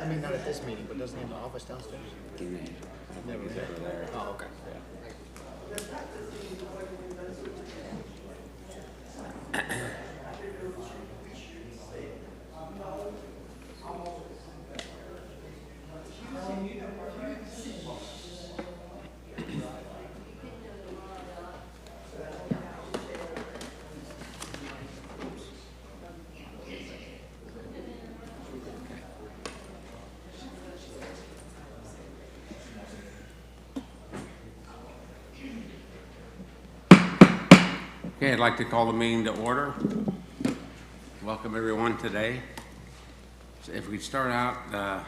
I mean, not at this meeting, but doesn't he have an office downstairs? He may. I think he's over there. Oh, okay. Okay, I'd like to call the meeting to order. Welcome everyone today. So if we start out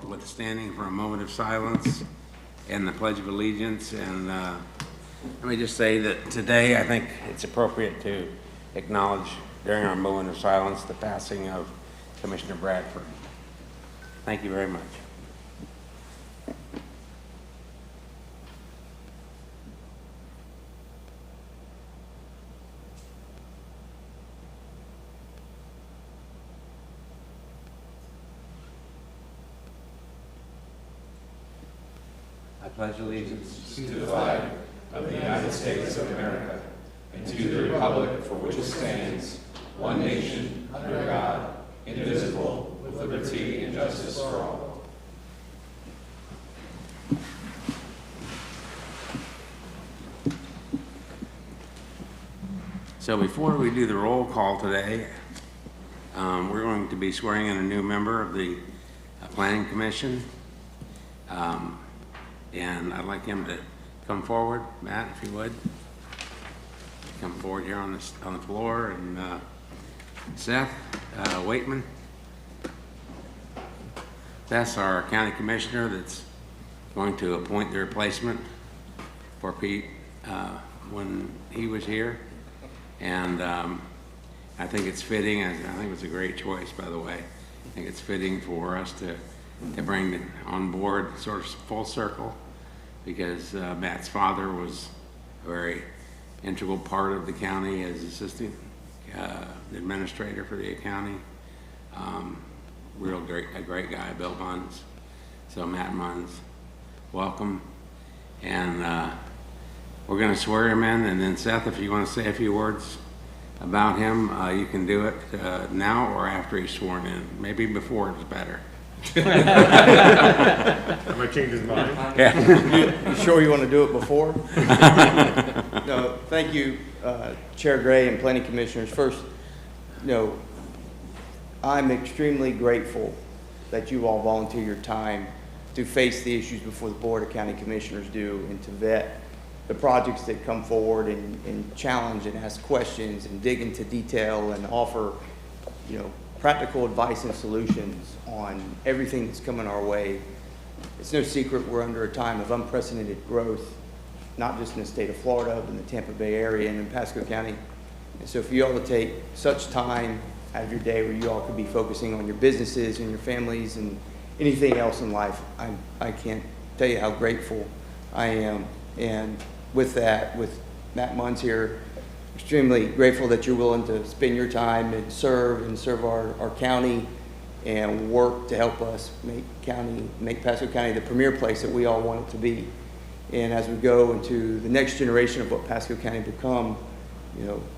with standing for a moment of silence and the Pledge of Allegiance, and let me just say that today I think it's appropriate to acknowledge during our moment of silence the passing of Commissioner Bradford. Thank you very much. I pledge allegiance to the flag of the United States of America and to the republic for which it stands, one nation, under God, indivisible, with liberty and justice for all. So before we do the roll call today, we're going to be swearing in a new member of the Planning Commission. And I'd like him to come forward, Matt, if you would. Come forward here on the floor, and Seth Waitman. That's our county commissioner that's going to appoint the replacement for Pete when he was here. And I think it's fitting, I think it's a great choice, by the way. I think it's fitting for us to bring on board sort of full circle, because Matt's father was a very integral part of the county as assistant administrator for the county. A great guy, Bill Munns. So Matt Munns, welcome. And we're going to swear him in, and then Seth, if you want to say a few words about him, you can do it now or after he's sworn in. Maybe before it's better. I'm gonna change his mind. Yeah. You sure you want to do it before? No, thank you, Chair Gray and Planning Commissioners. First, I'm extremely grateful that you all volunteer your time to face the issues before the Board of County Commissioners do, and to vet the projects that come forward and challenge and ask questions and dig into detail and offer, practical advice and solutions on everything that's coming our way. It's no secret we're under a time of unprecedented growth, not just in the state of Florida, but in the Tampa Bay area and in Pasco County. And so for you all to take such time out of your day where you all could be focusing on your businesses and your families and anything else in life, I can't tell you how grateful I am. And with that, with Matt Munns here, extremely grateful that you're willing to spend your time and serve our county and work to help us make Pasco County the premier place that we all want it to be. And as we go into the next generation of what Pasco County become,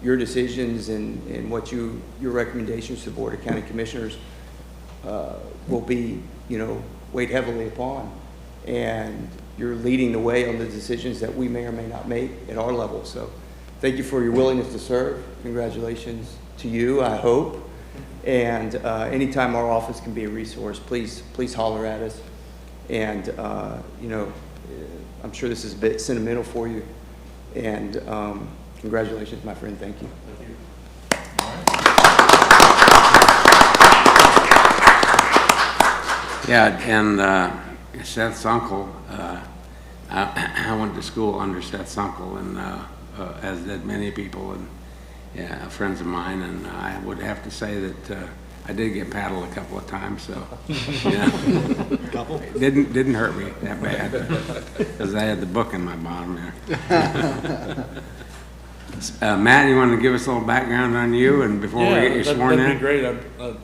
your decisions and what your recommendations to the Board of County Commissioners will be, weighed heavily upon. And you're leading the way on the decisions that we may or may not make at our level. So thank you for your willingness to serve. Congratulations to you, I hope. And anytime our office can be a resource, please holler at us. And, I'm sure this is a bit sentimental for you. And congratulations, my friend. Thank you. Thank you. Yeah, and Seth's uncle, I went to school under Seth's uncle, and as did many people, and yeah, friends of mine, and I would have to say that I did get paddled a couple of times, so Couple? it didn't hurt me that bad, because I had the book in my bottom there. Matt, you want to give us a little background on you, and before we get you sworn that'd in? be great. I'm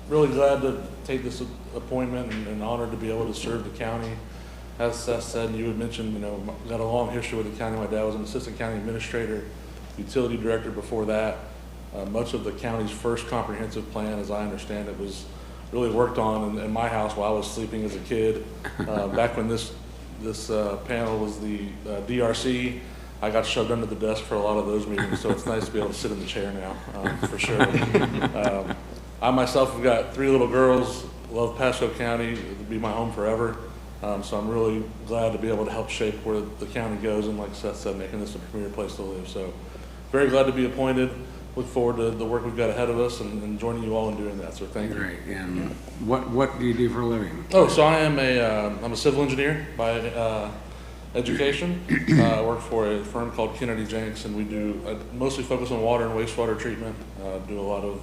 really glad to take this appointment and honored to be able to serve the county. As Seth said, and you had mentioned, got a long history with the county. My dad was an assistant county administrator, utility director before that. Much of the county's first comprehensive plan, as I understand it, was really worked on in my house while I was sleeping as a kid. Back when this panel was the DRC, I got shoved under the desk for a lot of those meetings, so it's nice to be able to sit in the chair now, for sure. I myself have got 3 little girls, love Pasco County, it'll be my home forever. So I'm really glad to be able to help shape where the county goes, and like Seth said, making this a premier place to live. So very glad to be appointed. Look forward to the work we've got ahead of us and joining you all in doing that. So thank you. Great. And what do you do for a living? Oh, so I'm a civil engineer by education. I work for a firm called Kennedy Jenks, and we do mostly focus on water and wastewater treatment. Do a lot of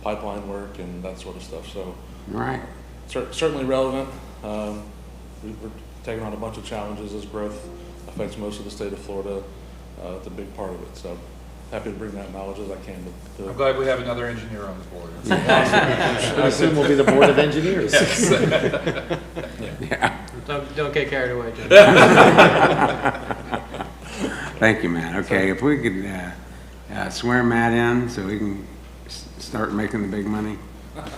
pipeline work and that sort of stuff. So All right. Certainly relevant. We're taking on a bunch of challenges as growth affects most of the state of Florida. It's a big part of it. So happy to bring that knowledge as I can. I'm glad we have another engineer on the board. I assume we'll be the Board of Engineers. Yeah. Don't get carried away, Jim. Thank you, Matt. Okay, if we could swear Matt in so we can start making the big money. I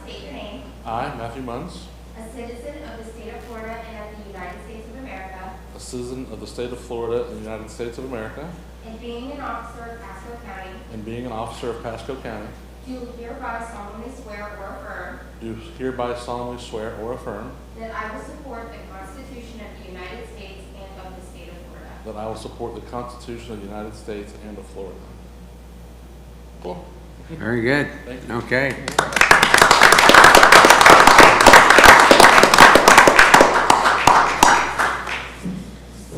state your name. I, Matthew Munns, A citizen of the state of Florida and of the United States of America, a citizen of the state of Florida in the United States of America, and being an officer of Pasco County, and being an officer of Pasco County, do hereby solemnly swear or affirm do hereby solemnly swear or affirm that I will support the Constitution of the United States and of the state of Florida. that I will support the Constitution of the United States and of Florida. Cool. Very good. Thank you. Okay.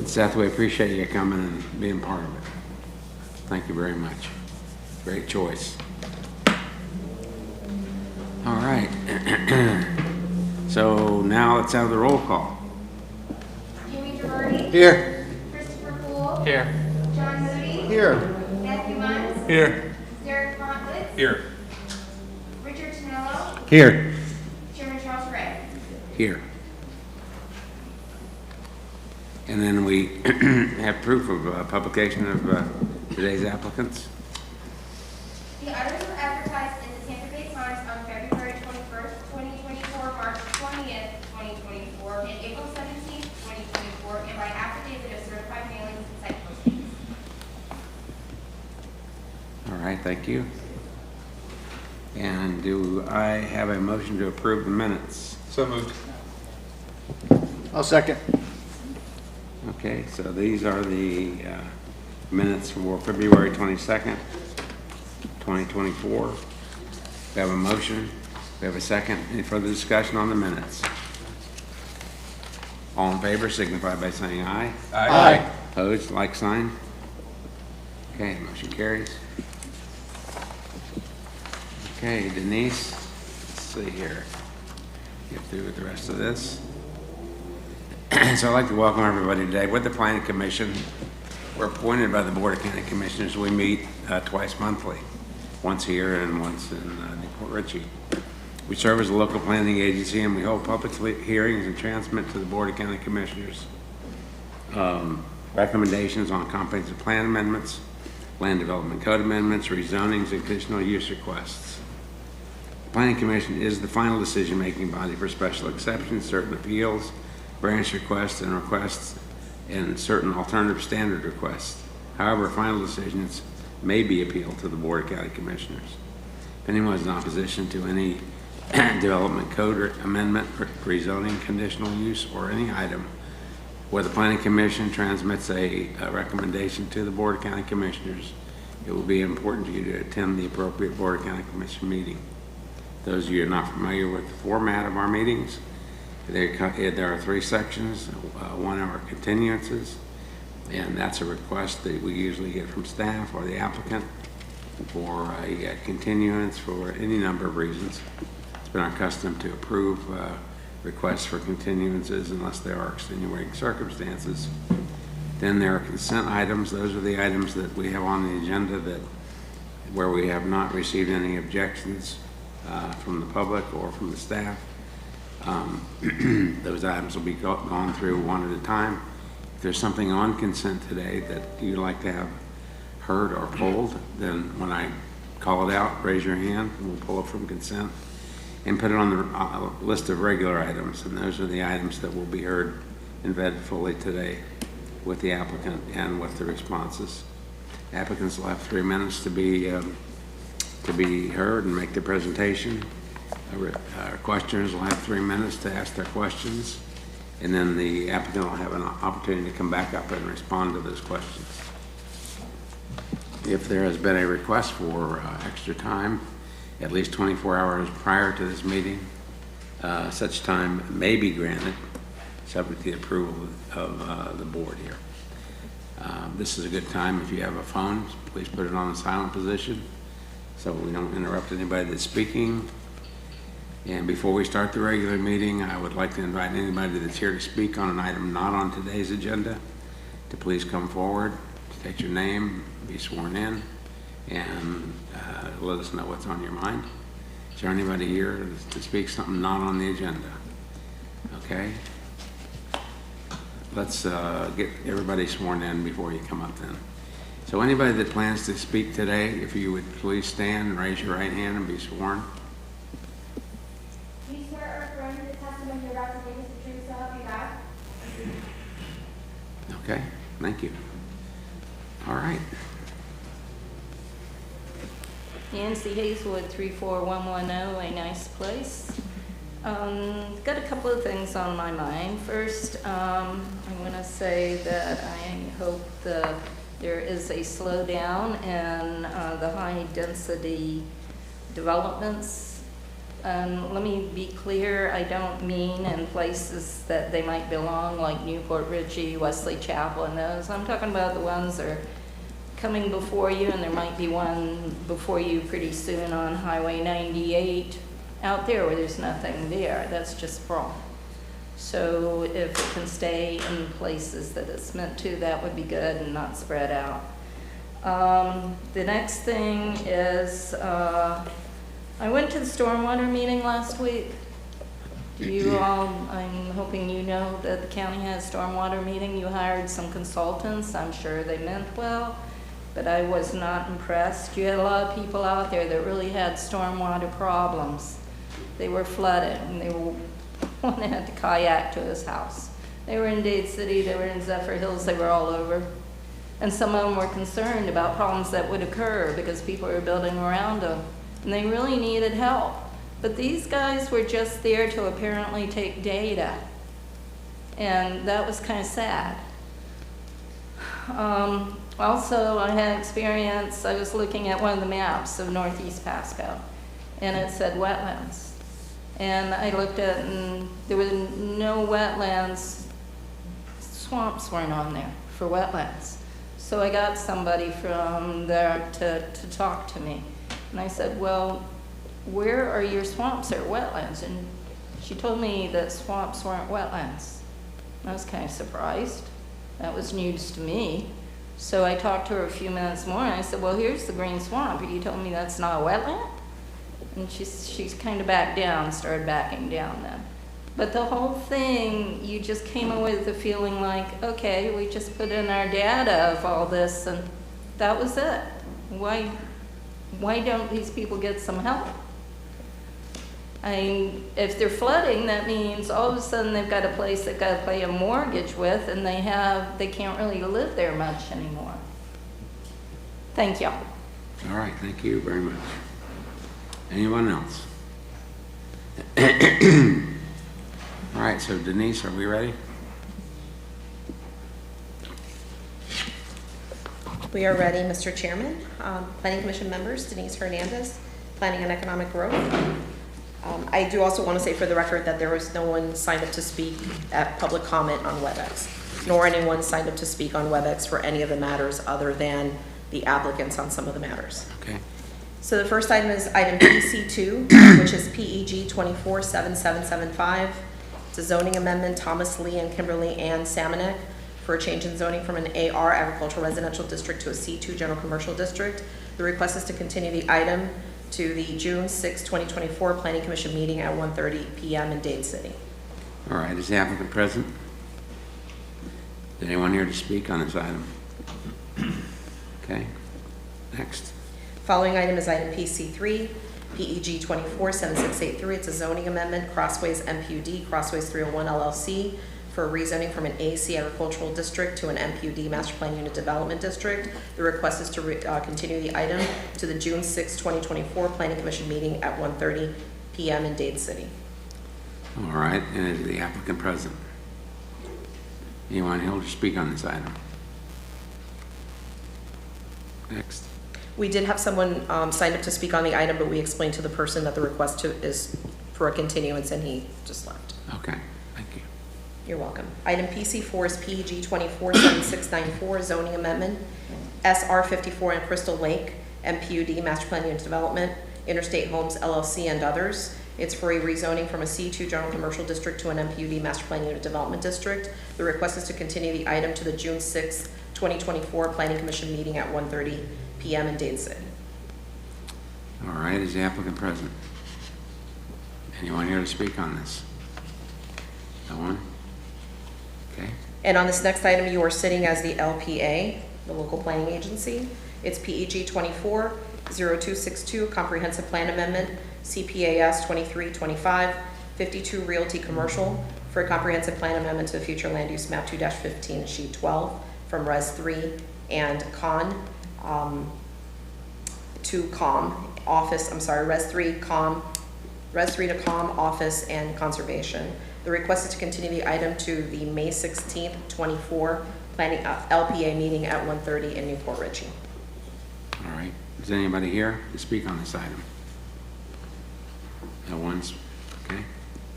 Seth, we appreciate you coming and being part of it. Thank you very much. Great choice. All right. So now let's have the roll call. Jimmy Girardi. Here. Christopher Poole. Here. John Moody. Here. Matthew Munns. Here. Derek Fontlitz. Here. Richard Tinello. Here. Chairman Charles Gray. Here. And then we have proof of publication of today's applicants. The items were advertised in the Tampa Bay Times on February 21st, 2024, March 20th, 2024, and April 17th, 2024, and by affidavit of certified mailings and site postings. All right, thank you. And do I have a motion to approve the minutes? So moved. I'll second. Okay, so these are the minutes for February 22nd, 2024. We have a motion. We have a second. Any further discussion on the minutes? All in favor signify by saying aye. Aye. Opposed, like sign. Okay, motion carries. Okay, Denise, let's see here. Get through with the rest of this. So I'd like to welcome everybody today. With the Planning Commission, we're appointed by the Board of County Commissioners. We meet twice monthly, once here and once in Newport Richey. We serve as a local planning agency, and we hold public hearings and transmit to the Board of County Commissioners recommendations on comprehensive plan amendments, land development code amendments, rezonings, and conditional use requests. The Planning Commission is the final decision-making body for special exceptions, certain appeals, branch requests, and certain alternative standard requests. However, final decisions may be appealed to the Board of County Commissioners. If anyone is in opposition to any development code or amendment, rezoning, conditional use, or any item where the Planning Commission transmits a recommendation to the Board of County Commissioners, it will be important to you to attend the appropriate Board of County Commission meeting. Those of you who are not familiar with the format of our meetings, there are 3 sections. One are continuances, and that's a request that we usually get from staff or the applicant for a continuance for any number of reasons. It's been our custom to approve requests for continuances unless there are extenuating circumstances. Then there are consent items. Those are the items that we have on the agenda where we have not received any objections from the public or from the staff. Those items will be gone through one at a time. If there's something on consent today that you'd like to have heard or pulled, then when I call it out, raise your hand, and we'll pull it from consent and put it on the list of regular items. And those are the items that will be heard and vetted fully today with the applicant and with the responses. Applicants will have 3 minutes to be heard and make their presentation. Our questioners will have 3 minutes to ask their questions, and then the applicant will have an opportunity to come back up and respond to those questions. If there has been a request for extra time, at least 24 hours prior to this meeting, such time may be granted, subject to the approval of the board here. This is a good time. If you have a phone, please put it on the silent position so we don't interrupt anybody that's speaking. And before we start the regular meeting, I would like to invite anybody that's here to speak on an item not on today's agenda to please come forward, state your name, be sworn in, and let us know what's on your mind. Is there anybody here to speak something not on the agenda? Okay. Let's get everybody sworn in before you come up then. So anybody that plans to speak today, if you would please stand and raise your right hand and be sworn. Do you swear or affirm that the testimony you're about to give is the truth, so help you God? Okay, thank you. All right. Nancy Hazelwood, 34110, a nice place. Got a couple of things on my mind. First, I want to say that I hope there is a slowdown in the high-density developments. Let me be clear, I don't mean in places that they might belong, like Newport Ritchie, Wesley Chapel, and those. I'm talking about the ones that are coming before you, and there might be one before you pretty soon on Highway 98 out there where there's nothing there. That's just wrong. So if it can stay in places that it's meant to, that would be good and not spread out. The next thing is, I went to the stormwater meeting last week. Do you all, I'm hoping you know that the county has a stormwater meeting. You hired some consultants. I'm sure they meant well, but I was not impressed. You had a lot of people out there that really had stormwater problems. They were flooded, and one had to kayak to his house. They were in Dade City, they were in Zephyr Hills, they were all over. And some of them were concerned about problems that would occur because people were building around them. And they really needed help. But these guys were just there to apparently take data. And that was kind of sad. Also, I had experience, I was looking at one of the maps of Northeast Pasco, and it said wetlands. And I looked at it, and there were no wetlands, swamps weren't on there for wetlands. So I got somebody from there to talk to me. And I said, well, where are your swamps or wetlands? And she told me that swamps weren't wetlands. I was kind of surprised. That was news to me. So I talked to her a few minutes more, and I said, well, here's the green swamp. Are you telling me that's not a wetland? And she's kind of backed down, started backing down then. But the whole thing, you just came away with the feeling like, okay, we just put in our data of all this, and that was it. Why don't these people get some help? I mean, if they're flooding, that means all of a sudden they've got a place they've got to pay a mortgage with, and they can't really live there much anymore. Thank you. All right, thank you very much. Anyone else? All right, so Denise, are we ready? We are ready, Mr. Chairman. Planning Commission members, Denise Hernandez, Planning and Economic Growth. I do also want to say for the record that there was no one signed up to speak at public comment on WebEx, nor anyone signed up to speak on WebEx for any of the matters other than the applicants on some of the matters. Okay. So the first item is item PC2, which is PEG 247775. It's a zoning amendment, Thomas Lee and Kimberly Ann Samanek, for a change in zoning from an AR agricultural residential district to a C2 general commercial district. The request is to continue the item to the June 6, 2024 Planning Commission meeting at 1:30 PM in Dade City. All right, is the applicant present? Is anyone here to speak on this item? Okay, next. Following item is item PC3, PEG 247683. It's a zoning amendment, Crossways MPUD, Crossways 301 LLC, for rezoning from an AC agricultural district to an MPUD master plan unit development district. The request is to continue the item to the June 6, 2024 Planning Commission meeting at 1:30 PM in Dade City. All right, and is the applicant present? Anyone here to speak on this item? Next. We did have someone signed up to speak on the item, but we explained to the person that the request is for a continuance, and he just left. Okay, thank you. You're welcome. Item PC4 is PEG 247694, zoning amendment, SR 54 in Crystal Lake, MPUD, Master Plan Unit Development, Interstate Homes LLC, and others. It's for a rezoning from a C2 General Commercial District to an MPUD Master Plan Unit Development District. The request is to continue the item to the June 6, 2024 Planning Commission meeting at 1:30 PM in Dade City. All right, is the applicant present? Anyone here to speak on this? No one? Okay. And on this next item, you are sitting as the LPA, the local planning agency. It's PEG 240262, Comprehensive Plan Amendment, CPAS 2325, 52 Realty Commercial, for a comprehensive plan amendment to the future land use map 2-15, sheet 12, from Res 3 and Con to Com office, Res 3 to Com office and conservation. The request is to continue the item to the May 16th, 24 planning LPA meeting at 1:30 in Newport Richey. All right, is anybody here to speak on this item? No one's, okay,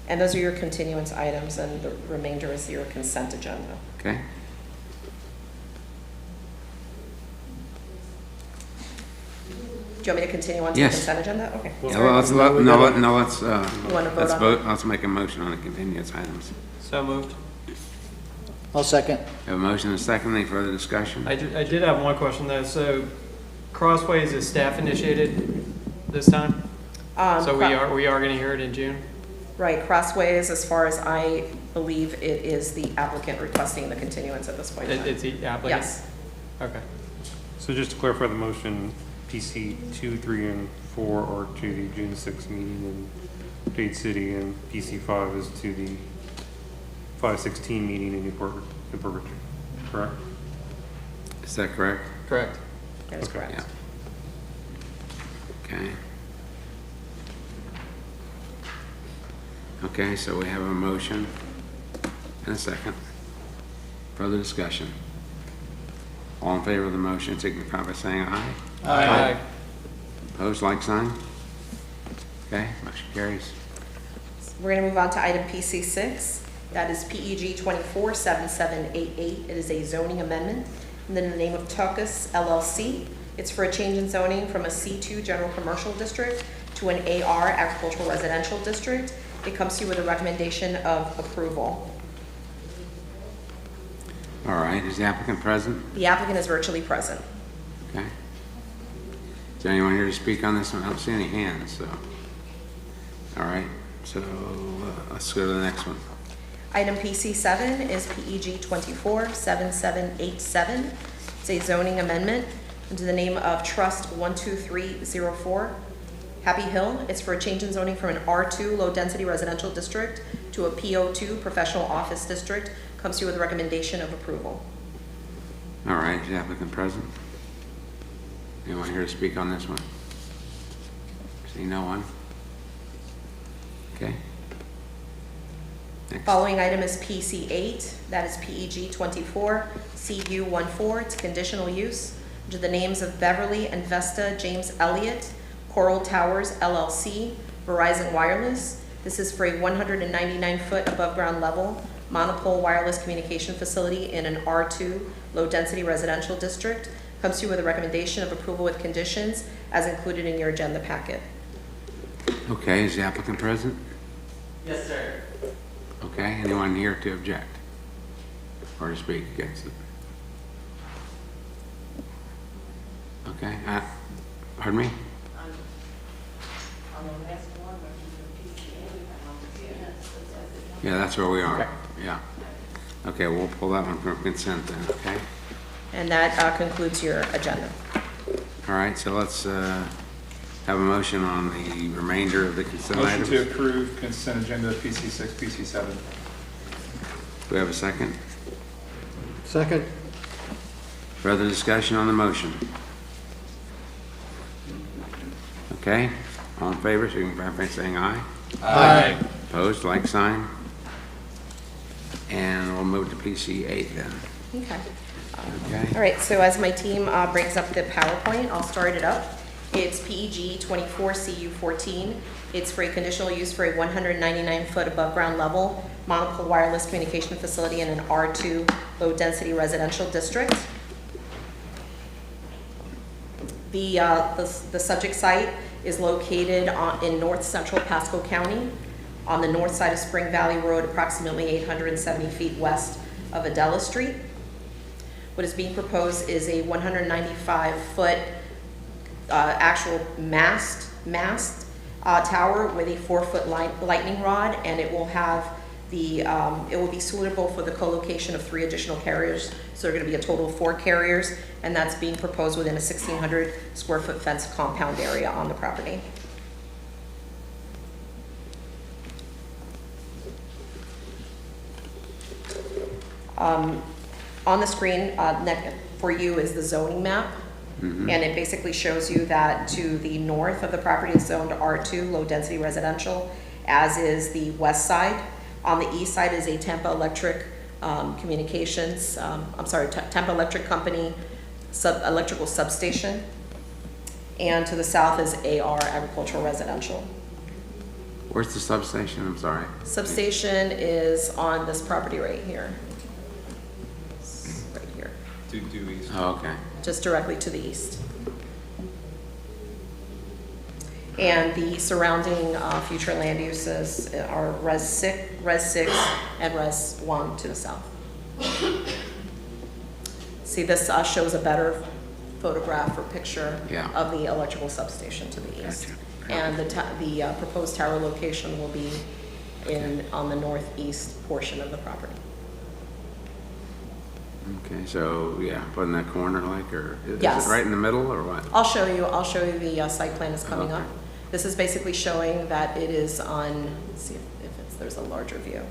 And those are your continuance items, and the remainder is your consent agenda. okay. Do you want me to continue on to the Yes. consent agenda? Okay. Yeah, well, let's, let's wanna vote on vote, let's make a motion on the continuance items. So moved. I'll second. Have a motion and a second, any further discussion? I did have one question though. So Crossways is staff initiated this time? So we are going to hear it in June? Right, Crossways, as far as I believe, it is the applicant requesting the continuance at this point in time. It's the applicant? Yes. Okay. So just to clarify the motion, PC 2, 3, and 4 are to the June 6th meeting in Dade City, and PC 5 is to the 5/16 meeting in Newport Richey, correct? Is that correct? Correct. That is correct. Yeah. Okay. Okay, so we have a motion and a second. Further discussion. All in favor of the motion, signify by saying aye. Aye. Opposed, like sign? Okay, motion carries. We're going to move on to item PC6. That is PEG 247788. It is a zoning amendment in the name of Tuckus LLC. It's for a change in zoning from a C2 General Commercial District to an AR Agricultural Residential District. It comes to you with a recommendation of approval. All right, is the applicant present? The applicant is virtually present. Okay. Is there anyone here to speak on this one? I don't see any hands, so. All right, so let's go to the next one. Item PC7 is PEG 247787. It's a zoning amendment into the name of Trust 12304 Happy Hill. It's for a change in zoning from an R2 low density residential district to a PO2 professional office district. Comes to you with a recommendation of approval. All right, is the applicant present? Anyone here to speak on this one? See no one? Okay. Next. Following item is PC8. That is PEG 24CU14. It's conditional use under the names of Beverly and Vesta James Elliott, Coral Towers LLC, Verizon Wireless. This is for a 199-foot above ground level monopole wireless communication facility in an R2 low density residential district. Comes to you with a recommendation of approval with conditions as included in your agenda packet. Okay, is the applicant present? Yes, sir. Okay, anyone here to object or to speak against it? Okay, pardon me? Yeah, that's where we are. Yeah. Okay, we'll pull that one from consent then, okay? And that concludes your agenda. All right, so let's have a motion on the remainder of the consent Motion items. to approve consent agenda PC 6, PC 7. Do we have a second? Second. Further discussion on the motion? Okay, all in favor, signify by saying aye. Aye. Opposed, like sign. And we'll move to PC 8 then, Okay. okay? All right, so as my team brings up the PowerPoint, I'll start it up. It's PEG 24CU14. It's for a conditional use for a 199-foot above-ground level monopole wireless communication facility in an R2 low-density residential district. The subject site is located in north central Pasco County on the north side of Spring Valley Road, approximately 870 feet west of Adela Street. What is being proposed is a 195-foot actual mast tower with a 4-foot lightning rod, and it will have it will be suitable for the co-location of 3 additional carriers. So there are going to be a total of 4 carriers, and that's being proposed within a 1,600 square foot fenced compound area on the property. On the screen for you is the zoning map. And it basically shows you that to the north of the property is zoned R2, low density residential, as is the west side. On the east side is a Tampa Electric Communications, Tampa Electric Company electrical substation. And to the south is AR, agricultural residential. Where's the substation? I'm sorry. Substation is on this property right here. Right here, Due east. Oh, okay. just directly to the east. And the surrounding future land uses are Res 6, and Res 1 to the south. See, this shows a better photograph or picture Yeah. of the electrical substation to the east. Gotcha. And the proposed tower location will be on the northeast portion of the property. Okay, so, yeah, up in that corner like, or is Yes. it right in the middle or what? I'll show you the site plan is coming Okay. up. This is basically showing that it is on, let's see if there's a larger view.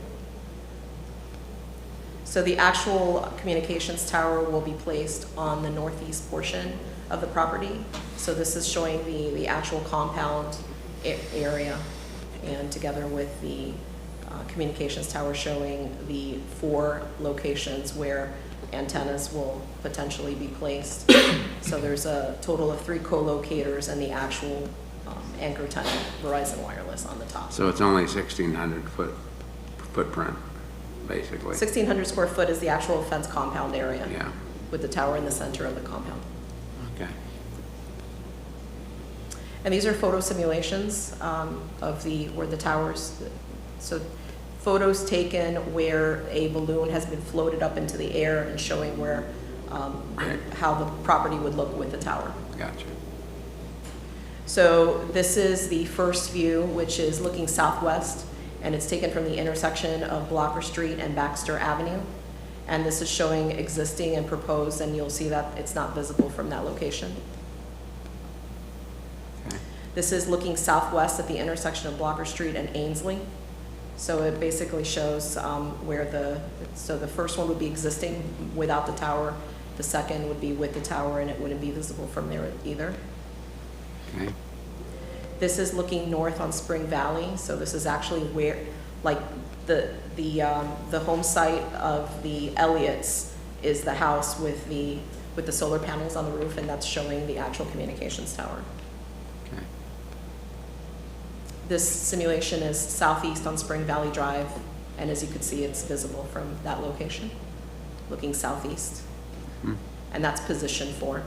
So the actual communications tower will be placed on the northeast portion of the property. So this is showing the actual compound area, and together with the communications tower showing the 4 locations where antennas will potentially be placed. So there's a total of 3 co-locators and the actual anchor tenant, Verizon Wireless, on the top. So it's only 1,600 footprint, basically. 1,600 square foot is the actual fence compound area. Yeah. With the tower in the center of the compound. Okay. And these are photo simulations of where the towers, so photos taken where a balloon has been floated up into the air and showing where, how the property would look with the tower. Gotcha. So this is the first view, which is looking southwest, and it's taken from the intersection of Blocker Street and Baxter Avenue. And this is showing existing and proposed, and you'll see that it's not visible from that location. Okay. This is looking southwest at the intersection of Blocker Street and Ainsley. So it basically shows where so the first one would be existing without the tower. The second would be with the tower, and it wouldn't be visible from there either. Okay. This is looking north on Spring Valley. So this is actually where, like the home site of the Elliots is the house with the solar panels on the roof, and that's showing the actual communications tower. Okay. This simulation is southeast on Spring Valley Drive, and as you can see, it's visible from that location, looking southeast. And that's position 4.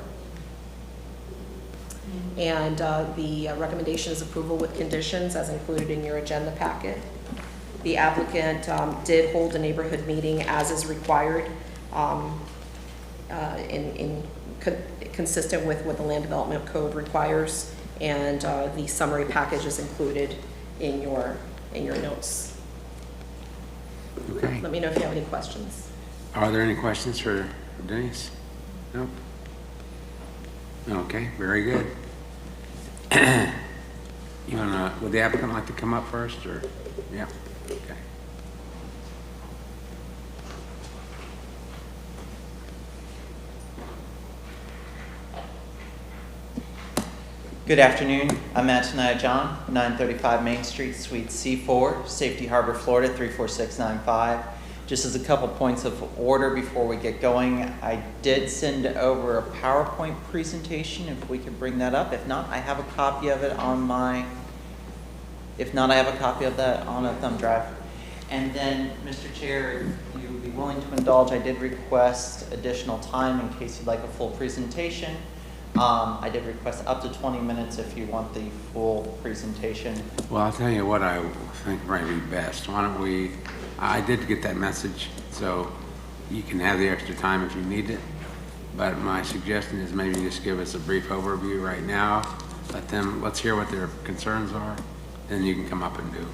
And the recommendation is approval with conditions as included in your agenda packet. The applicant did hold a neighborhood meeting as is required, consistent with what the land development code requires, and the summary package is included in your notes. Okay. Let me know if you have any questions. Are there any questions for Denise? Nope. Okay, very good. Would the applicant like to come up first, or? Yeah, okay. Good afternoon. I'm Antonia John, 935 Main Street, Suite C4, Safety Harbor, Florida, 34695. Just as a couple points of order before we get going, I did send over a PowerPoint presentation, if we could bring that up. If not, I have a copy of it on my, if not, I have a copy of that on a thumb drive. And then, Mr. Chair, if you would be willing to indulge, I did request additional time in case you'd like a full presentation. I did request up to 20 minutes if you want the full presentation. Well, I'll tell you what I think might be best. Why don't we, I did get that message, so you can have the extra time if you need it. But my suggestion is maybe just give us a brief overview right now. Let's hear what their concerns are. Then you can come up and do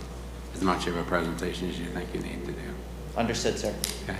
as much of a presentation as you think you need to do. Understood, sir. Okay.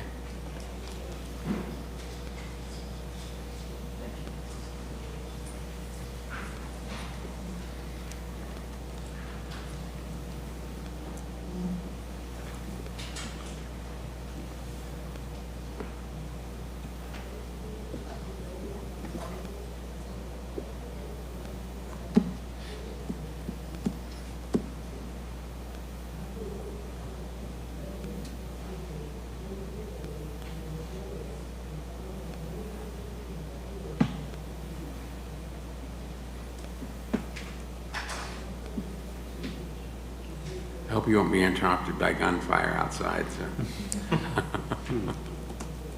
I hope you won't be interrupted by gunfire outside, so.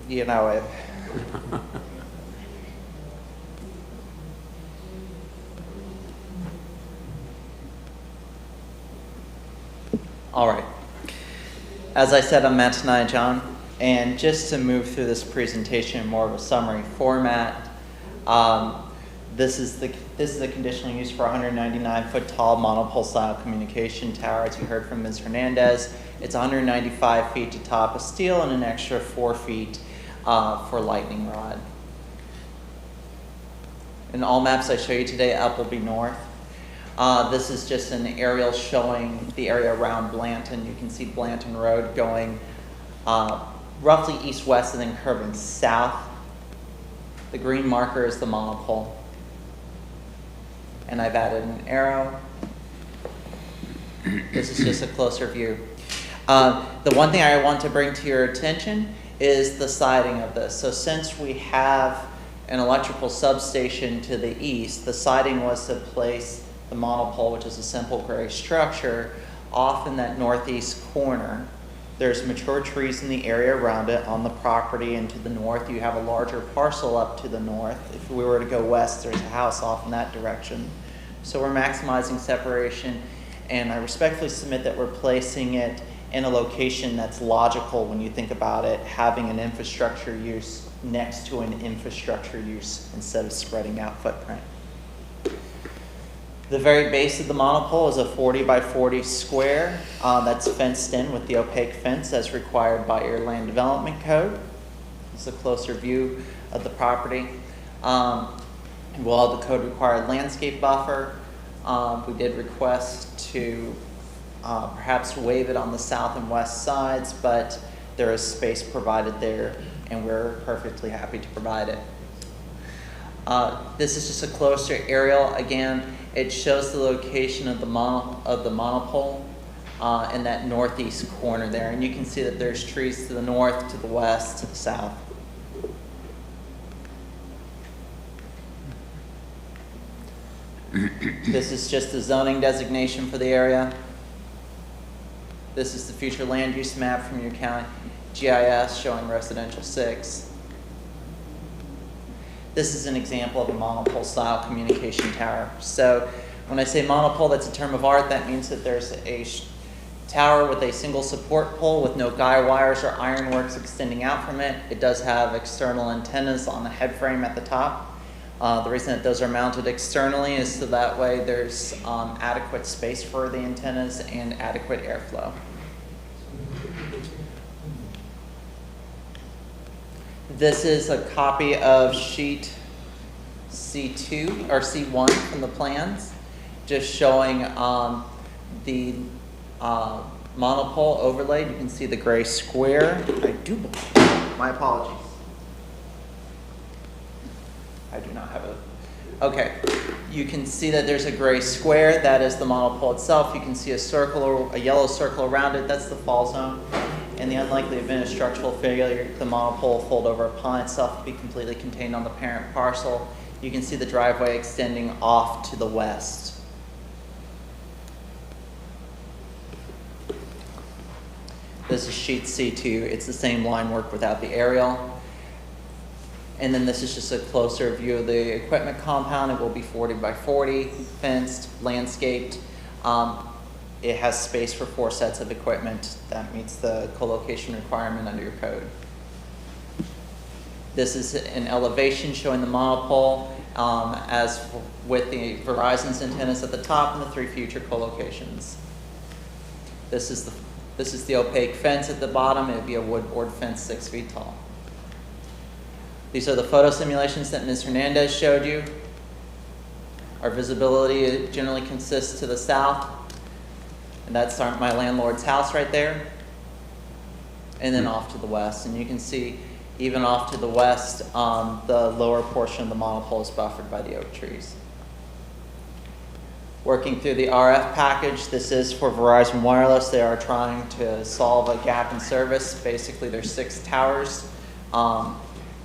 You know it. All right. As I said, I'm Antonia John, and just to move through this presentation in more of a summary format, this is the conditional use for a 199-foot tall monopole style communication tower. As you heard from Ms. Hernandez, it's 195 feet to top of steel and an extra 4 feet for lightning rod. In all maps I show you today, up will be north. This is just an aerial showing the area around Blanton. You can see Blanton Road going roughly east-west and then curving south. The green marker is the monopole. And I've added an arrow. This is just a closer view. The one thing I want to bring to your attention is the siding of this. So since we have an electrical substation to the east, the siding was to place the monopole, which is a simple gray structure, off in that northeast corner. There's mature trees in the area around it on the property, and to the north you have a larger parcel up to the north. If we were to go west, there's a house off in that direction. So we're maximizing separation, and I respectfully submit that we're placing it in a location that's logical when you think about it, having an infrastructure use next to an infrastructure use instead of spreading out footprint. The very base of the monopole is a 40 by 40 square that's fenced in with the opaque fence as required by your land development code. It's a closer view of the property. We'll have the code required landscape buffer. We did request to perhaps waive it on the south and west sides, but there is space provided there, and we're perfectly happy to provide it. This is just a closer aerial. Again, it shows the location of the monopole in that northeast corner there, and you can see that there's trees to the north, to the west, to the south. This is just the zoning designation for the area. This is the future land use map from your county GIS showing residential 6. This is an example of a monopole style communication tower. So when I say monopole, that's a term of art. That means that there's a tower with a single support pole with no guy wires or ironworks extending out from it. It does have external antennas on the head frame at the top. The reason that those are mounted externally is so that way there's adequate space for the antennas and adequate airflow. This is a copy of sheet C2 or C1 from the plans, just showing the monopole overlaid. You can see the gray square. I do believe. My apologies. I do not have a. Okay. You can see that there's a gray square. That is the monopole itself. You can see a circle or a yellow circle around it. That's the fall zone. In the unlikely event of structural failure, the monopole will fold over upon itself to be completely contained on the parent parcel. You can see the driveway extending off to the west. This is sheet C2. It's the same line work without the aerial. And then this is just a closer view of the equipment compound. It will be 40 by 40, fenced, landscaped. It has space for 4 sets of equipment. That meets the co-location requirement under your code. This is an elevation showing the monopole as with the Verizon's antennas at the top and the 3 future co-locations. This is the opaque fence at the bottom. It would be a wood board fence 6 feet tall. These are the photo simulations that Ms. Hernandez showed you. Our visibility generally consists to the south, and that's my landlord's house right there, and then off to the west. And you can see even off to the west, the lower portion of the monopole is buffered by the oak trees. Working through the RF package, this is for Verizon Wireless. They are trying to solve a gap in service. Basically, there's 6 towers.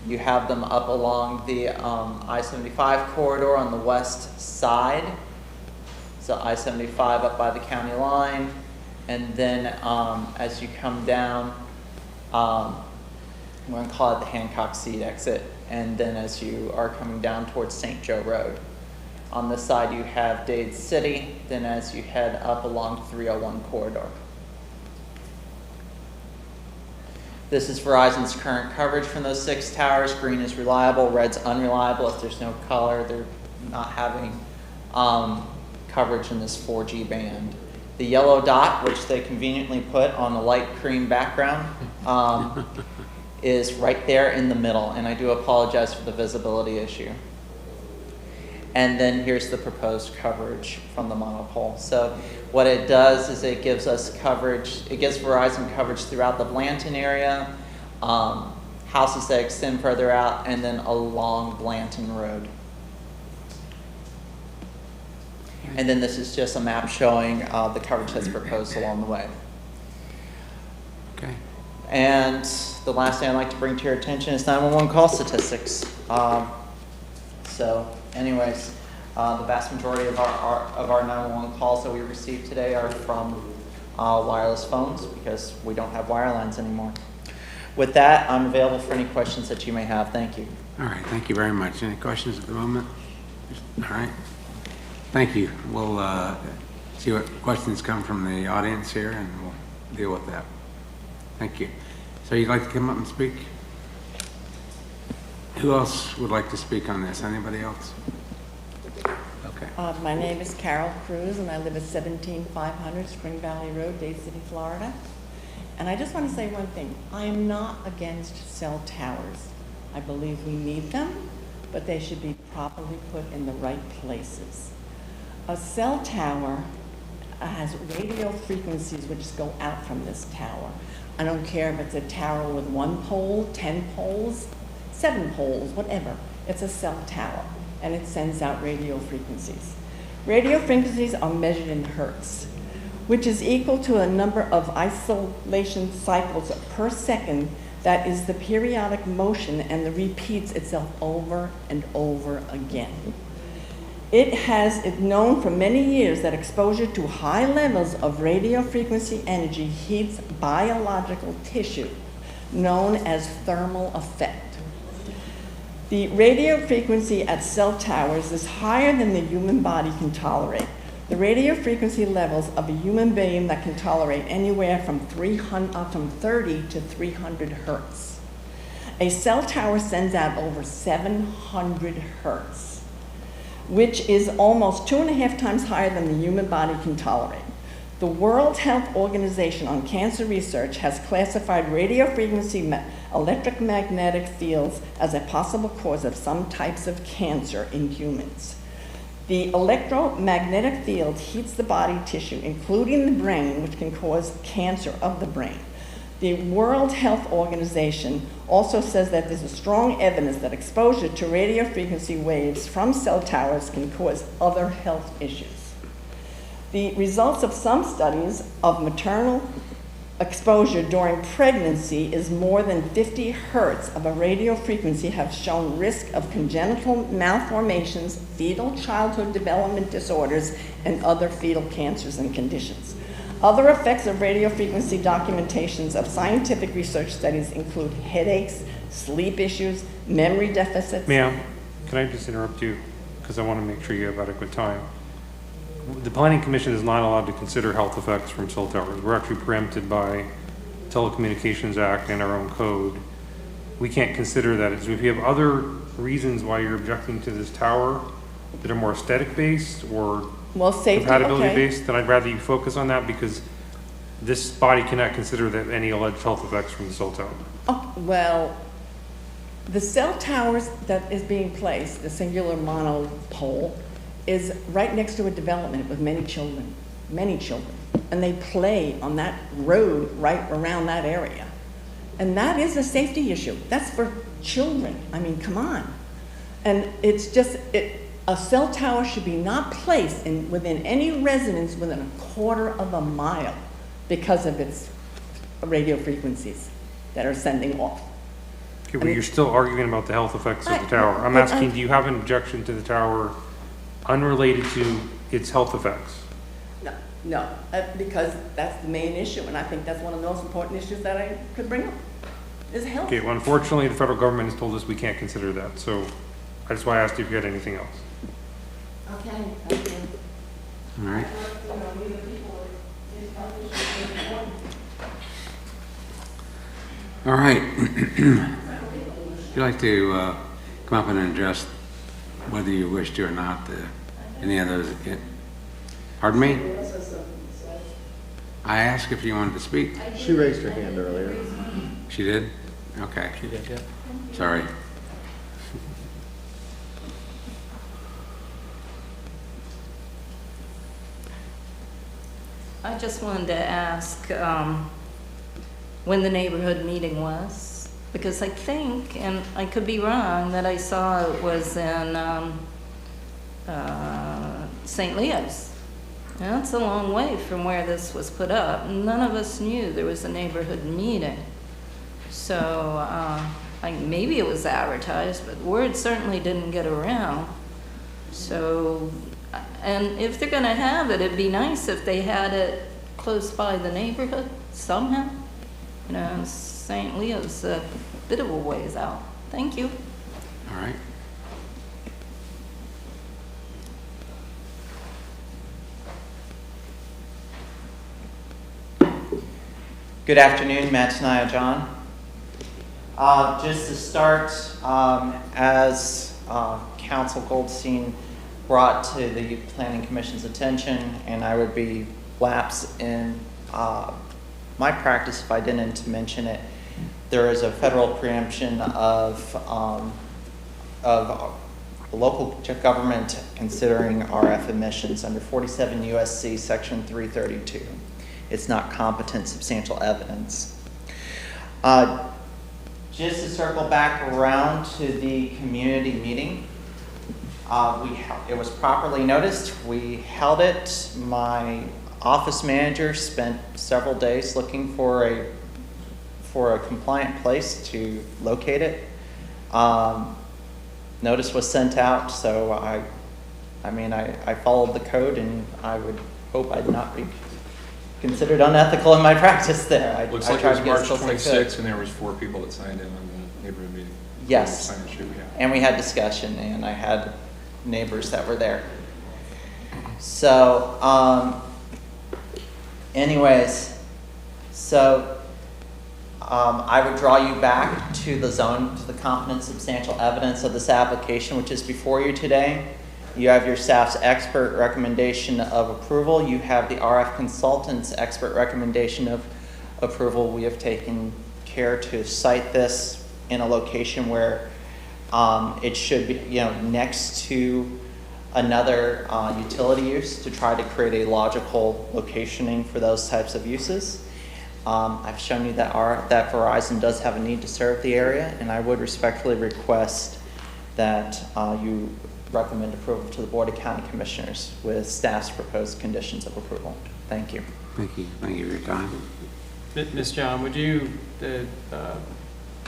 You have them up along the I-75 corridor on the west side. So I-75 up by the county line. And then as you come down, I'm going to call it the Hancock Seat exit. And then as you are coming down towards St. Joe Road. On this side, you have Dade City. Then as you head up along 301 corridor. This is Verizon's current coverage from those 6 towers. Green is reliable, red's unreliable. If there's no color, they're not having coverage in this 4G band. The yellow dot, which they conveniently put on a light cream background, is right there in the middle, and I do apologize for the visibility issue. And then here's the proposed coverage from the monopole. So what it does is it gives us coverage, it gives Verizon coverage throughout the Blanton area, houses that extend further out, and then along Blanton Road. And then this is just a map showing the coverage that's proposed along the way. Okay. And the last thing I'd like to bring to your attention is 911 call statistics. Anyways, the vast majority of our 911 calls that we receive today are from wireless phones because we don't have wire lines anymore. With that, I'm available for any questions that you may have. Thank you. All right, thank you very much. Any questions at the moment? All right. Thank you. We'll see what questions come from the audience here, and we'll deal with that. Thank you. So you'd like to come up and speak? Who else would like to speak on this? Anybody else? Okay. My name is Carol Cruz, and I live at 17500 Spring Valley Road, Dade City, Florida. And I just want to say one thing. I am not against cell towers. I believe we need them, but they should be properly put in the right places. A cell tower has radio frequencies which go out from this tower. I don't care if it's a tower with 1 pole, 10 poles, 7 poles, whatever. It's a cell tower, and it sends out radio frequencies. Radio frequencies are measured in hertz, which is equal to a number of isolation cycles per second. That is the periodic motion, and it repeats itself over and over again. It has known for many years that exposure to high levels of radio frequency energy heats biological tissue, known as thermal effect. The radio frequency at cell towers is higher than the human body can tolerate. The radio frequency levels of a human being that can tolerate anywhere from 30 to 300 hertz. A cell tower sends out over 700 hertz, which is almost 2.5 times higher than the human body can tolerate. The World Health Organization on Cancer Research has classified radiofrequency electromagnetic fields as a possible cause of some types of cancer in humans. The electromagnetic field heats the body tissue, including the brain, which can cause cancer of the brain. The World Health Organization also says that there's a strong evidence that exposure to radiofrequency waves from cell towers can cause other health issues. The results of some studies of maternal exposure during pregnancy is more than 50 hertz of a radio frequency have shown risk of congenital malformations, fetal childhood development disorders, and other fetal cancers and conditions. Other effects of radio frequency documentations of scientific research studies include headaches, sleep issues, memory deficits. Ma'am, can I just interrupt you? Because I want to make sure you have adequate time. The Planning Commission is not allowed to consider health effects from cell towers. We're actually preempted by Telecommunications Act and our own code. We can't consider that. So if you have other reasons why you're objecting to this tower that are more aesthetic based or compatibility based, then I'd rather you focus on that, because this body cannot consider that any alleged health effects from the cell tower. Oh, well, the cell towers that is being placed, the singular monopole, is right next to a development with many children, and they play on that road right around that area. And that is a safety issue. That's for children. I mean, come on. And it's just, a cell tower should be not placed within any residence within 1/4 mile because of its radio frequencies that are sending off. Okay, but you're still arguing about the health effects of the tower. I'm asking, do you have an objection to the tower unrelated to its health effects? No, because that's the main issue, and I think that's one of the most important issues that I could bring up, is health. Okay, well, unfortunately, the federal government has told us we can't consider that, so that's why I asked you if you had anything else. Okay, thank you. All right. All right. Would you like to come up and address whether you wish to or not, any of those? Pardon me? I asked if you wanted to speak. She raised her hand earlier. She did? Okay. She did, yeah. Sorry. I just wanted to ask when the neighborhood meeting was, because I think, and I could be wrong, that I saw it was in St. Leo's. That's a long way from where this was put up. None of us knew there was a neighborhood meeting. So maybe it was advertised, but word certainly didn't get around. So, and if they're going to have it, it'd be nice if they had it close by the neighborhood somehow. You know, St. Leo's a bit of a ways out. Thank you. All right. Good afternoon, Matt Tenaya, John. Just to start, as Council Goldstein brought to the Planning Commission's attention, and I would be lapse in my practice if I didn't mention it, there is a federal preemption of local government considering RF emissions under 47 USC Section 332. It's not competent substantial evidence. Just to circle back around to the community meeting, it was properly noticed. We held it. My office manager spent several days looking for a compliant place to locate it. Notice was sent out, so I followed the code, and I would hope I'd not be considered unethical in my practice there. Looks like it was March 26th, and there was 4 people that signed in on the neighborhood meeting. Yes, and we had discussion, and I had neighbors that were there. So, anyways, so I would draw you back to the competent substantial evidence of this application, which is before you today. You have your staff's expert recommendation of approval. You have the RF consultant's expert recommendation of approval. We have taken care to cite this in a location where it should be, next to another utility use to try to create a logical locationing for those types of uses. I've shown you that Verizon does have a need to serve the area, and I would respectfully request that you recommend approval to the Board of County Commissioners with staff's proposed conditions of approval. Thank you. Thank you. Thank you for your time. Ms. John, the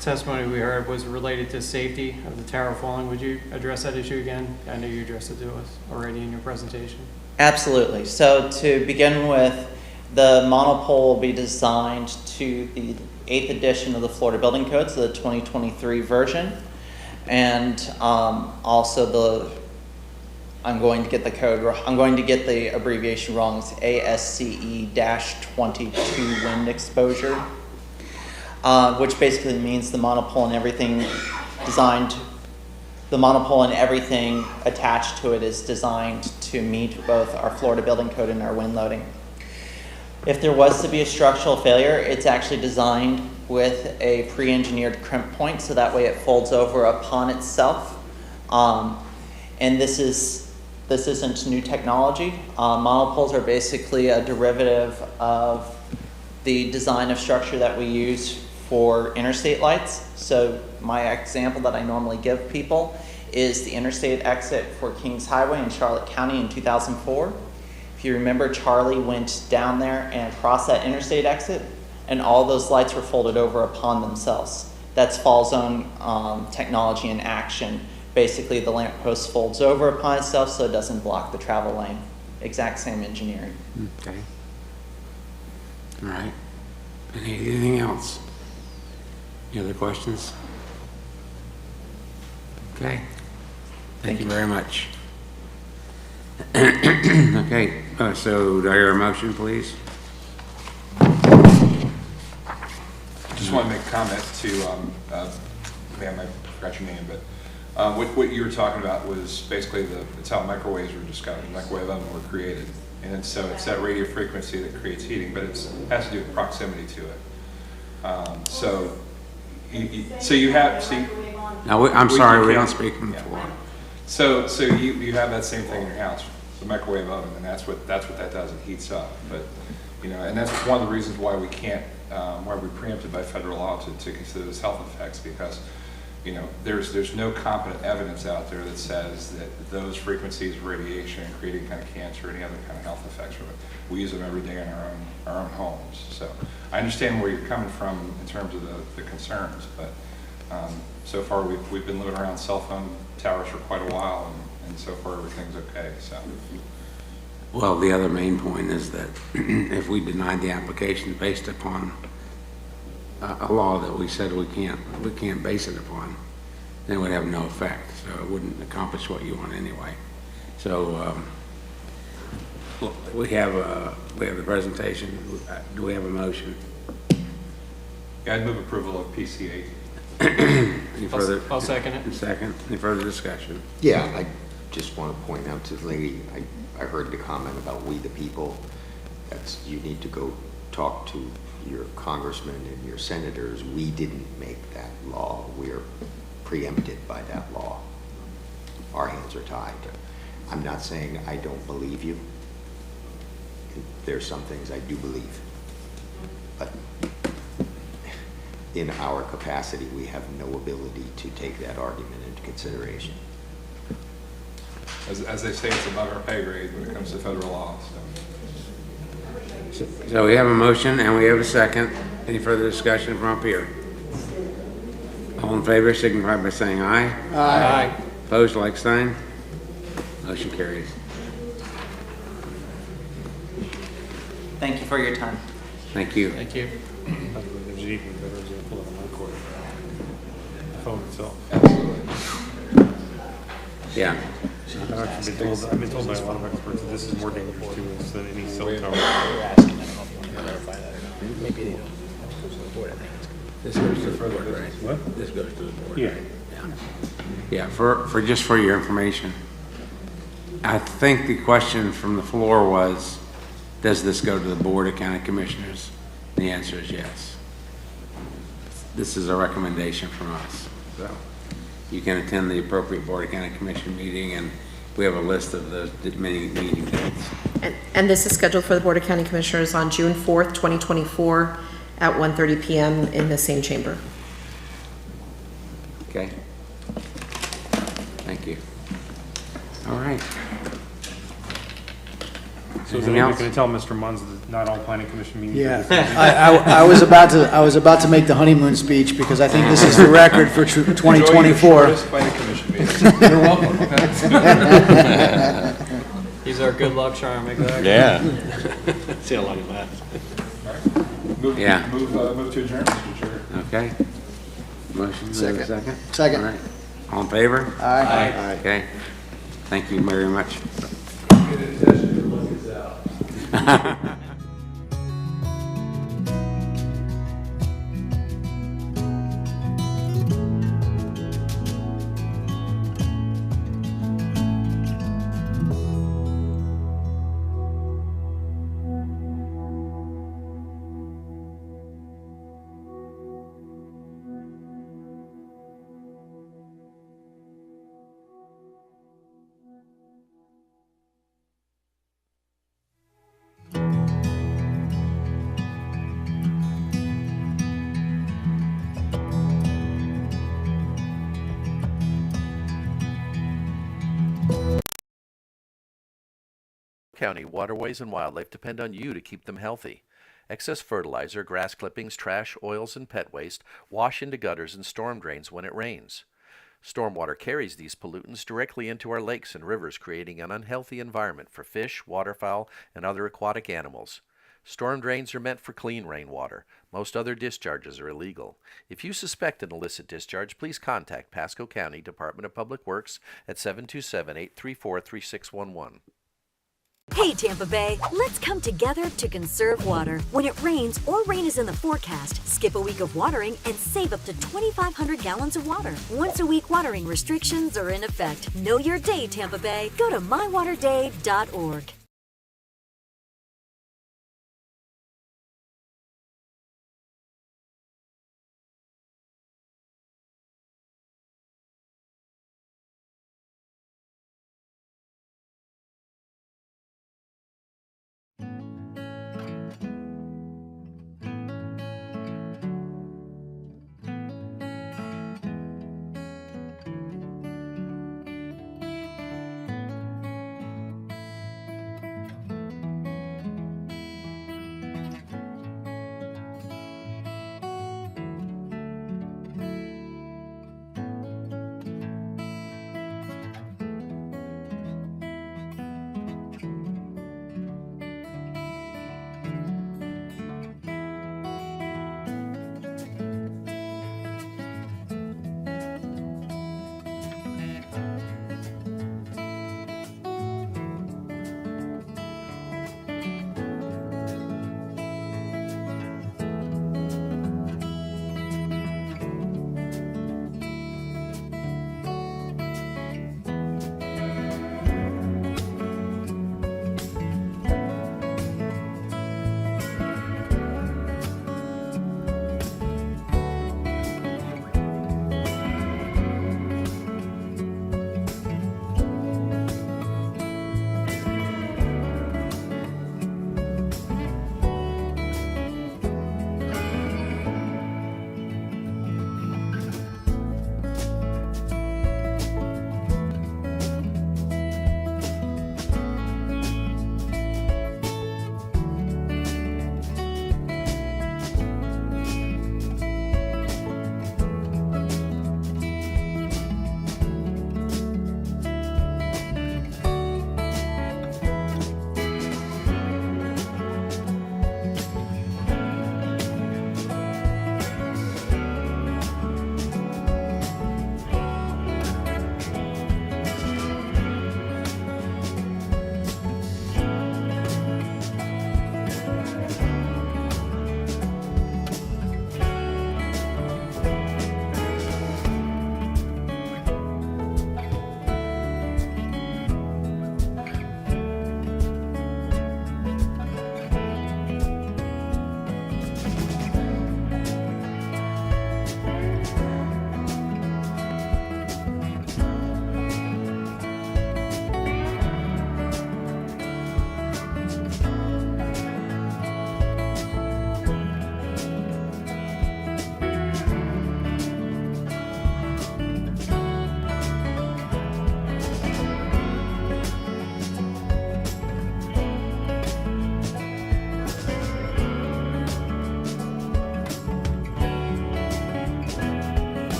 testimony we heard was related to safety of the tower falling. Would you address that issue again? I know you addressed it to us already in your presentation. Absolutely. So to begin with, the monopole will be designed to the 8th edition of the Florida Building Code, so the 2023 version. And also I'm going to get the abbreviation wrong. It's ASCE-22 wind exposure, which basically means the monopole and everything attached to it is designed to meet both our Florida Building Code and our wind loading. If there was to be a structural failure, it's actually designed with a pre-engineered crimp point, so that way it folds over upon itself. And this isn't new technology. Monopoles are basically a derivative of the design of structure that we use for interstate lights. So my example that I normally give people is the interstate exit for Kings Highway in Charlotte County in 2004. If you remember, Charlie went down there and crossed that interstate exit, and all those lights were folded over upon themselves. That's fall zone technology in action. Basically, the lamp post folds over upon itself so it doesn't block the travel lane. Exact same engineering. Okay. All right. Anything else? Any other questions? Okay. Thank you very much. Okay, so do I hear a motion, please? Just want to make a comment to, ma'am, I forgot your name, but what you were talking about was basically it's how microwaves were discovered, microwave ovens were created. And so it's that radio frequency that creates heating, but it has to do with proximity to it. So you have, see. No, I'm sorry, we don't speak from the floor. So you have that same thing in your house, the microwave oven, and that's what that does. It heats up, but and that's one of the reasons why we can't, why we're preempted by federal law to consider this health effects, because there's no competent evidence out there that says that those frequencies of radiation and creating kind of cancer or any other kind of health effects from it. We use them every day in our own homes. So I understand where you're coming from in terms of the concerns, but so far we've been living around cell phone towers for quite a while, and so far everything's okay. So. Well, the other main point is that if we denied the application based upon a law that we said we can't base it upon, then it would have no effect. So it wouldn't accomplish what you want anyway. So we have the presentation. Do we have a motion? Yeah, I'd move approval of PC8. Any further? I'll second it. Second. Any further discussion? Yeah, I just want to point out to the lady, I heard the comment about we the people. You need to go talk to your congressmen and your senators. We didn't make that law. We're preempted by that law. Our hands are tied. I'm not saying I don't believe you. There's some things I do believe. But in our capacity, we have no ability to take that argument into consideration. As they say, it's above our pay grade when it comes to federal law. So we have a motion and we have a second. Any further discussion from up here? All in favor, signify by saying aye. Aye. Opposed, like sign. Motion carries. Thank you for your time. Thank you. Thank you. There's an even better example of a microwave. The phone itself. Yeah. I've been told by a lot of experts that this is more dangerous to us than any cell tower. We're asking, I don't know if you want to verify that or not. Maybe they don't. Goes to the board, I think. This goes to the board, right? What? This goes to the board. Yeah. Right? Yeah. Yeah, just for your information, I think the question from the floor was, does this go to the Board of County Commissioners? The answer is yes. This is a recommendation from us. So you can attend the appropriate Board of County Commission meeting, and we have a list of the many meeting dates. And this is scheduled for the Board of County Commissioners on June 4th, 2024 at 1:30 PM in the same chamber. Okay? Thank you. All right. So is Anything anyone else? going to tell Mr. Munns that not all planning commission meetings? Yeah, I was about to make the honeymoon speech because I think this is the record for 2024. Planning commission meetings. You're welcome. He's our good luck charm, exactly. Yeah. See a lot of that. Yeah. Move to adjourn, Mr. Chair. Okay. Motion, is there a second? Second. All right. All in favor? Aye. Okay. Thank you very much. County waterways and wildlife depend on you to keep them healthy. Excess fertilizer, grass clippings, trash, oils, and pet waste wash into gutters and storm drains when it rains. Stormwater carries these pollutants directly into our lakes and rivers, creating an unhealthy environment for fish, waterfowl, and other aquatic animals. Storm drains are meant for clean rainwater. Most other discharges are illegal. If you suspect an illicit discharge, please contact Pasco County Department of Public Works at 727-834-3611. Hey Tampa Bay, let's come together to conserve water. When it rains or rain is in the forecast, skip a week of watering and save up to 2,500 gallons of water. Once a week watering restrictions are in effect. Know your day, Tampa Bay. Go to mywaterdade.org.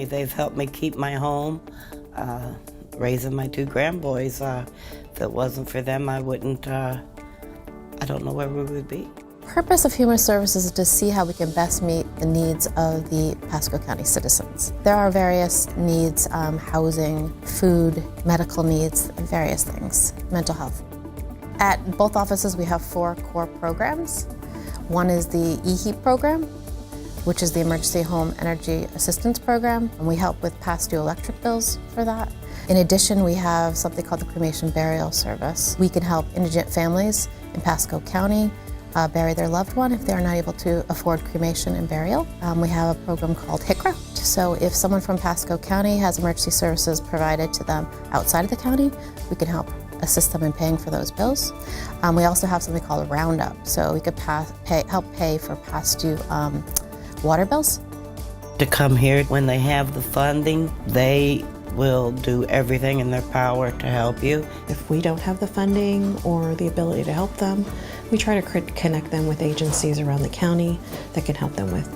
They've helped me keep my home, raising my 2 grandboys. If it wasn't for them, I wouldn't, I don't know where we would be. The purpose of Human Services is to see how we can best meet the needs of the Pasco County citizens. There are various needs, housing, food, medical needs, various things, mental health. At both offices, we have 4 core programs. One is the EHEAP program, which is the Emergency Home Energy Assistance Program, and we help with past due electric bills for that. In addition, we have something called the Cremation Burial Service. We can help indigent families in Pasco County bury their loved one if they are not able to afford cremation and burial. We have a program called HICRA. So if someone from Pasco County has emergency services provided to them outside of the county, we can help assist them in paying for those bills. We also have something called a roundup, so we could help pay for past due water bills. To come here when they have the funding, they will do everything in their power to help you. If we don't have the funding or the ability to help them, we try to connect them with agencies around the county that can help them with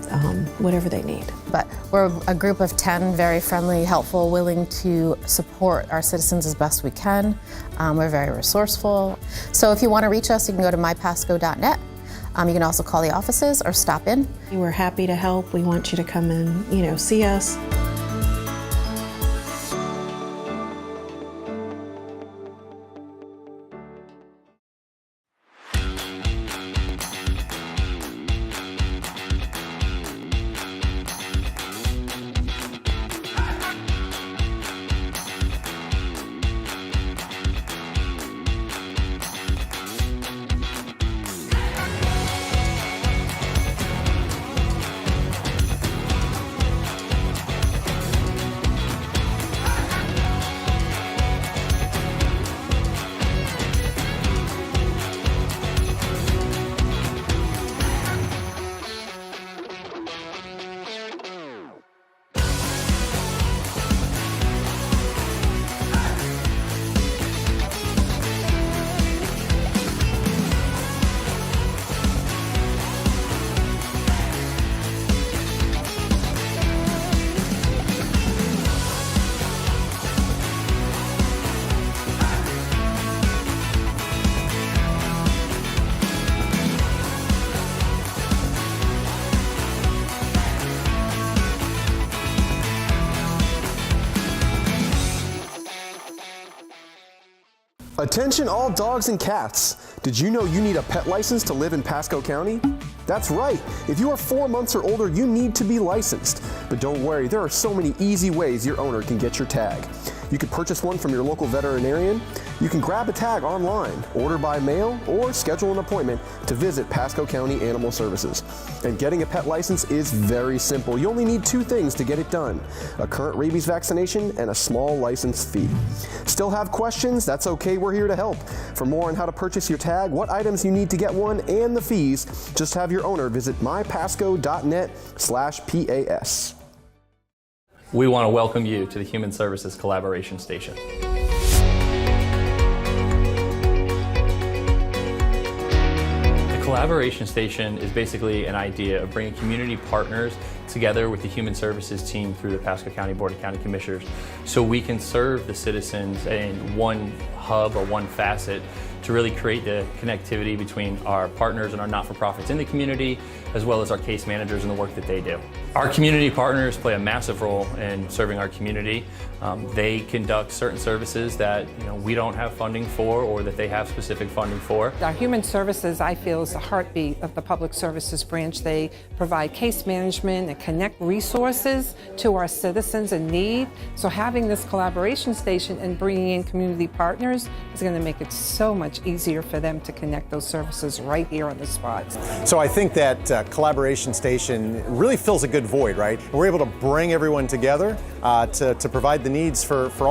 whatever they need. But we're a group of 10, very friendly, helpful, willing to support our citizens as best we can. We're very resourceful. So if you want to reach us, you can go to mypasco.net. You can also call the offices or stop in. We're happy to help. We want you to come and, see us. Attention all dogs and cats. Did you know you need a pet license to live in Pasco County? That's right. If you are 4 months or older, you need to be licensed. But don't worry, there are so many easy ways your owner can get your tag. You can purchase one from your local veterinarian. You can grab a tag online, order by mail, or schedule an appointment to visit Pasco County Animal Services. And getting a pet license is very simple. You only need 2 things to get it done: a current rabies vaccination and a small license fee. Still have questions? That's okay, we're here to help. For more on how to purchase your tag, what items you need to get one, and the fees, just have your owner visit mypasco.net/PAS. We want to welcome you to the Human Services Collaboration Station. The Collaboration Station is basically an idea of bringing community partners together with the Human Services team through the Pasco County Board of County Commissioners so we can serve the citizens in one hub or one facet to really create the connectivity between our partners and our not-for-profits in the community, as well as our case managers and the work that they do. Our community partners play a massive role in serving our community. They conduct certain services that we don't have funding for, or that they have specific funding for. Our human services, I feel, is the heartbeat of the Public Services branch. They provide case management and connect resources to our citizens in need. So having this collaboration station and bringing in community partners is going to make it so much easier for them to connect those services right here on the spot. So I think that collaboration station really fills a good void, right? We're able to bring everyone together to provide the needs for all